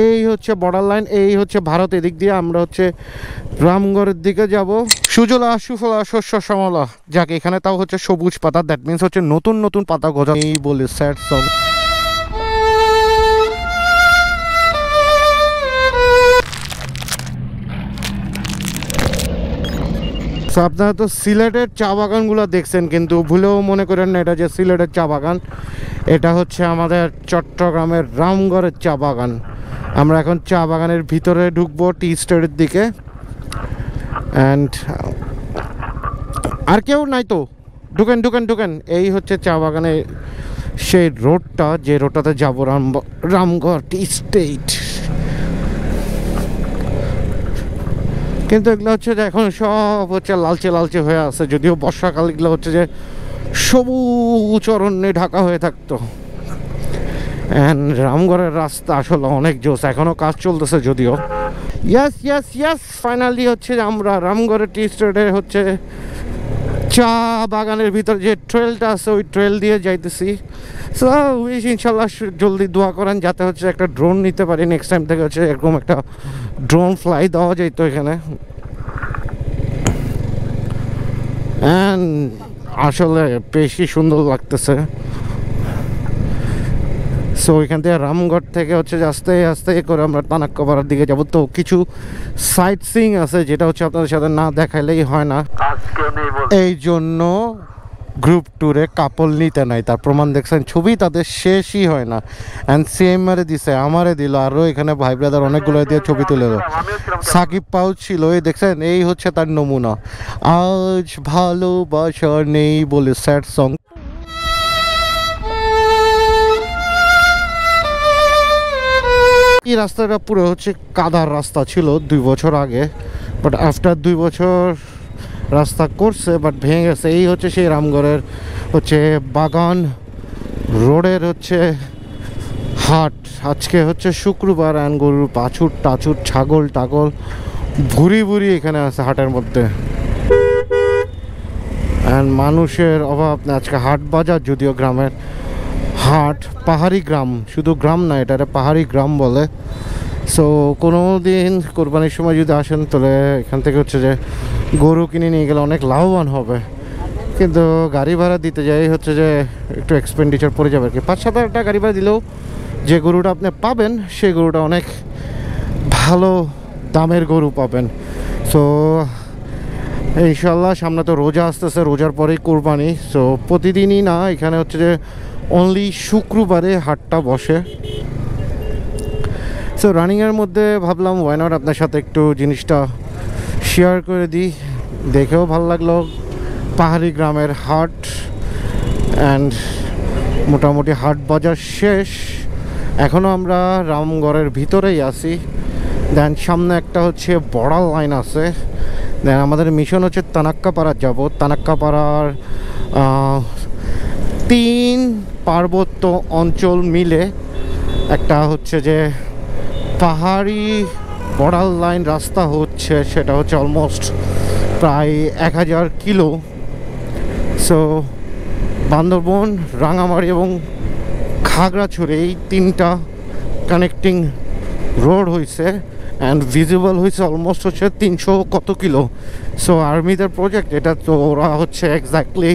এই হচ্ছে border line, এই হচ্ছে ভারত। এদিক দিয়ে আমরা হচ্ছে রামগড়ের দিকে যাব। সুজলা সুফলা শস্য শ্যামলা, যাকে এখানে তাও হচ্ছে সবুজ পাতা, দ্যাট মিনস হচ্ছে নতুন নতুন পাতা গজা। এই বলে স্যাড সং। আপনারা তো সিলেটের চা বাগানগুলো দেখছেন, কিন্তু ভুলেও মনে করেন না এটা যে সিলেটের চা বাগান। এটা হচ্ছে আমাদের চট্টগ্রামের রামগড়ের চা বাগান। আমরা এখন চা বাগানের ভিতরে ঢুকবো টি স্টেটের দিকে। অ্যান্ড আর কেউ নাই তো, ঢুকেন ঢুকেন ঢুকেন। এই হচ্ছে চা বাগানে সেই রোডটা, যে রোডটাতে যাবো রামগড় টি স্টেট। কিন্তু এগুলো হচ্ছে যে এখন সব হচ্ছে লালচে লালচে হয়ে আছে, যদিও বর্ষাকাল এগুলো হচ্ছে যে সবুজ অরণ্যে ঢাকা হয়ে থাকতো। অ্যান্ড রামগড়ের রাস্তা আসলে অনেক জোস, এখনও কাজ চলতেছে যদিও। ইয়াস ইয়াস ইয়াস, ফাইনালি হচ্ছে আমরা রামগড়ের টি স্টেটে হচ্ছে চা বাগানের ভিতর যে ট্রেলটা আছে ওই ট্রেল দিয়ে যাইতেছি। সো ইনশাল্লাহ জলদি দোয়া করেন যাতে হচ্ছে একটা ড্রোন নিতে পারি নেক্সট টাইম থেকে, হচ্ছে এরকম একটা ড্রোন ফ্লাই দেওয়া যাইতো এখানে। অ্যান্ড আসলে বেশি সুন্দর লাগতেছে। সো এখান থেকে রামগড় থেকে হচ্ছে আস্তে আস্তে করে আমরা তানাক্কাপাড়ার দিকে যাব। তো কিছু সাইট সিইং আছে যেটা হচ্ছে আপনাদের সাথে না দেখাইলেই হয় না, এই জন্য গ্রুপ ট্যুরে কাপল নিতে নাই। তার প্রমাণ দেখছেন, ছবি তাদের শেষই হয় না। অ্যান্ড সেম মারে দিছে, আমারে দিল, আরও এখানে ভাই ব্রাদার অনেকগুলো দিয়ে ছবি তুলে দিল। সাকিব পাউ ছিল, এই দেখছেন, এই হচ্ছে তার নমুনা। আজ ভালোবাসা নেই বলে স্যাড সং। এই রাস্তাটা পুরো হচ্ছে কাদার রাস্তা ছিল 2 বছর আগে, বাট আফটার 2 বছর রাস্তা করছে, বাট ভেঙে গেছে। এই হচ্ছে সেই রামগড়ের হচ্ছে বাগান রোডের হচ্ছে হাট। আজকে হচ্ছে শুক্রবার, অ্যান্ড গরুর বাছুর টাছুর ছাগল টাগল ভুরি ভুরি এখানে আছে হাটের মধ্যে। অ্যান্ড মানুষের অভাব না আজকে। হাট বাজার যদিও গ্রামের হাট, পাহাড়ি গ্রাম, শুধু গ্রাম না, এটা পাহাড়ি গ্রাম বলে। সো কোনো দিন কোরবানির সময় যদি আসেন তাহলে এখান থেকে হচ্ছে যে গরু কিনে নিয়ে গেলে অনেক লাভবান হবে। কিন্তু গাড়ি ভাড়া দিতে যাই হচ্ছে যে একটু এক্সপেন্ডিচার পড়ে যাবে আর কি। 5-7 হাজার টাকা গাড়ি ভাড়া দিলেও যে গরুটা আপনি পাবেন সেই গরুটা অনেক ভালো দামের গরু পাবেন। সো ইনশাল্লাহ সামনে তো রোজা আসতেছে, রোজার পরেই কোরবানি। সো প্রতিদিনই না, এখানে হচ্ছে যে অনলি শুক্রবারে হাটটা বসে। সো রানিংয়ের মধ্যে ভাবলাম ওয়াই নট আপনার সাথে একটু জিনিসটা শেয়ার করে দিই। দেখেও ভালো লাগলো পাহাড়ি গ্রামের হাট। অ্যান্ড মোটামুটি হাট বাজার শেষ, এখনও আমরা রামগড়ের ভিতরেই আছি। দেন সামনে একটা হচ্ছে বর্ডার লাইন আছে। দেন আমাদের মিশন হচ্ছে তানাক্কাপাড়া যাব। তানাক্কাপাড়ার 3 পার্বত্য অঞ্চল মিলে একটা হচ্ছে যে পাহাড়ি বর্ডার লাইন রাস্তা হচ্ছে, সেটা হচ্ছে অলমোস্ট প্রায় 1000 কিলো। সো বান্দরবন, রাঙামাটি এবং খাগড়াছড়ি এই 3টা কানেক্টিং রোড হয়েছে। অ্যান্ড ভিজিবল হয়েছে অলমোস্ট হচ্ছে 300 কত কিলো। সো আর্মিদের প্রজেক্ট এটা, তো ওরা হচ্ছে এক্স্যাক্টলি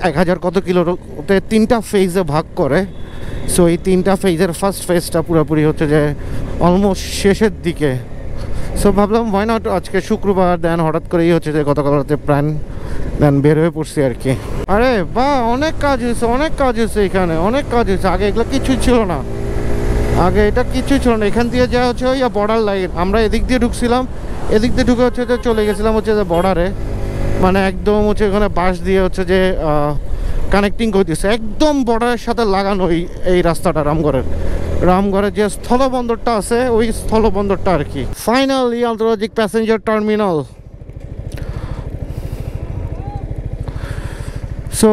1000 কত কিলোতে 3টা ফেজে ভাগ করে। সো এই 3টা ফেজের ফার্স্ট ফেজটা পুরোপুরি হচ্ছে যে অলমোস্ট শেষের দিকে। সো ভাবলাম ওয়াই নট, আজকে শুক্রবার, দেন হঠাৎ করেই হচ্ছে যে গতকাল রাতে প্ল্যান, দেন বের হয়ে পড়ছি আর কি। আরে বাহ, অনেক কাজ হয়েছে, অনেক কাজ হয়েছে এখানে, অনেক কাজ হয়েছে। আগে এগুলো কিছুই ছিল না, আগে এটা কিছুই ছিল না। এখান দিয়ে যা হচ্ছে ওই বর্ডার লাইন, আমরা এদিক দিয়ে ঢুকছিলাম, এদিক দিয়ে ঢুকে হচ্ছে যে চলে গেছিলাম হচ্ছে যে বর্ডারে। মানে একদম হচ্ছে ওখানে বাঁশ দিয়ে হচ্ছে যে কানেক্টিং করে দিচ্ছে, একদম বর্ডারের সাথে লাগানো এই রাস্তাটা। রামগড়ের যে স্থলবন্দরটা আছে ওই স্থলবন্দরটা আর কি। ফাইনালি আন্তর্জাতিক প্যাসেঞ্জার টার্মিনাল। সো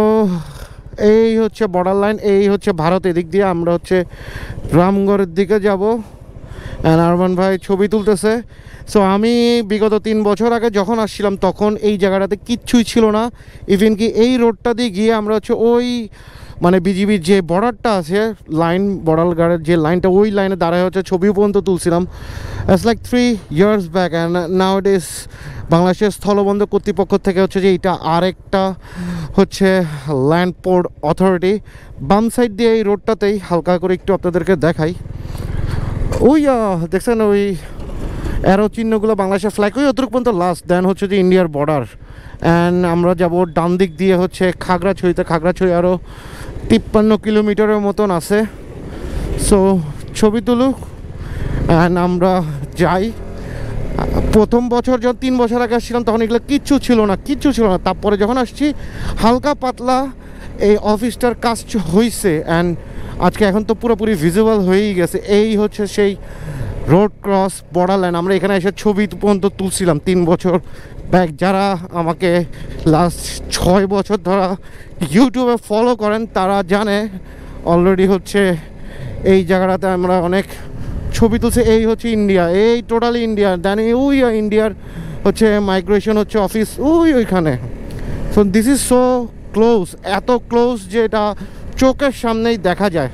এই হচ্ছে বর্ডার লাইন, এই হচ্ছে ভারত। এদিক দিয়ে আমরা হচ্ছে রামগড়ের দিকে যাব। অ্যান্ড আরমান ভাই ছবি তুলতেছে। সো আমি বিগত 3 বছর আগে যখন আসছিলাম তখন এই জায়গাটাতে কিচ্ছুই ছিল না। ইভেন কি এই রোডটা দিয়ে গিয়ে আমরা হচ্ছে ওই মানে বিজিবির যে বর্ডারটা আছে লাইন, বর্ডার গার্ডের যে লাইনটা, ওই লাইনে দাঁড়ায় হচ্ছে ছবি পর্যন্ত তুলছিলাম। It's like 3 years back. And now it is বাংলাদেশের স্থলবন্দর কর্তৃপক্ষ থেকে হচ্ছে যে এটা আরেকটা হচ্ছে ল্যান্ড পোর্ট অথরিটি। বাম সাইড দিয়ে এই রোডটাতেই হালকা করে একটু আপনাদেরকে দেখাই, ওই দেখছেন ওই অ্যারো চিহ্নগুলো বাংলাদেশের ফ্ল্যাগ, ওই অতটুকু পর্যন্ত লাস্ট, দেন হচ্ছে যে ইন্ডিয়ার বর্ডার। অ্যান্ড আমরা যাব ডান দিক দিয়ে হচ্ছে খাগড়াছড়িতে। খাগড়াছড়ি আরও 53 কিলোমিটারের মতন আছে। সো ছবি তুলুক অ্যান্ড আমরা যাই। প্রথম বছর যখন 3 বছর আগে আসছিলাম তখন এগুলো কিচ্ছু ছিল না, কিচ্ছু ছিল না। তারপরে যখন আসছি হালকা পাতলা এই অফিসটার কাজ হয়েছে। অ্যান্ড আজকে এখন তো পুরোপুরি ভিজিবল হয়েই গেছে। এই হচ্ছে সেই রোড ক্রস বর্ডার লাইন। আমরা এখানে এসে ছবি পর্যন্ত তুলছিলাম 3 বছর ব্যাক। যারা আমাকে লাস্ট 6 বছর ধরা ইউটিউবে ফলো করেন তারা জানে অলরেডি হচ্ছে এই জায়গাটাতে আমরা অনেক ছবি তুলছি। এই হচ্ছে ইন্ডিয়া, এই টোটালি ইন্ডিয়া। দেন ওই ইন্ডিয়ার হচ্ছে মাইগ্রেশন হচ্ছে অফিস ওইখানে। So this is so close, এত ক্লোজ যে এটা চোখের সামনেই দেখা যায়।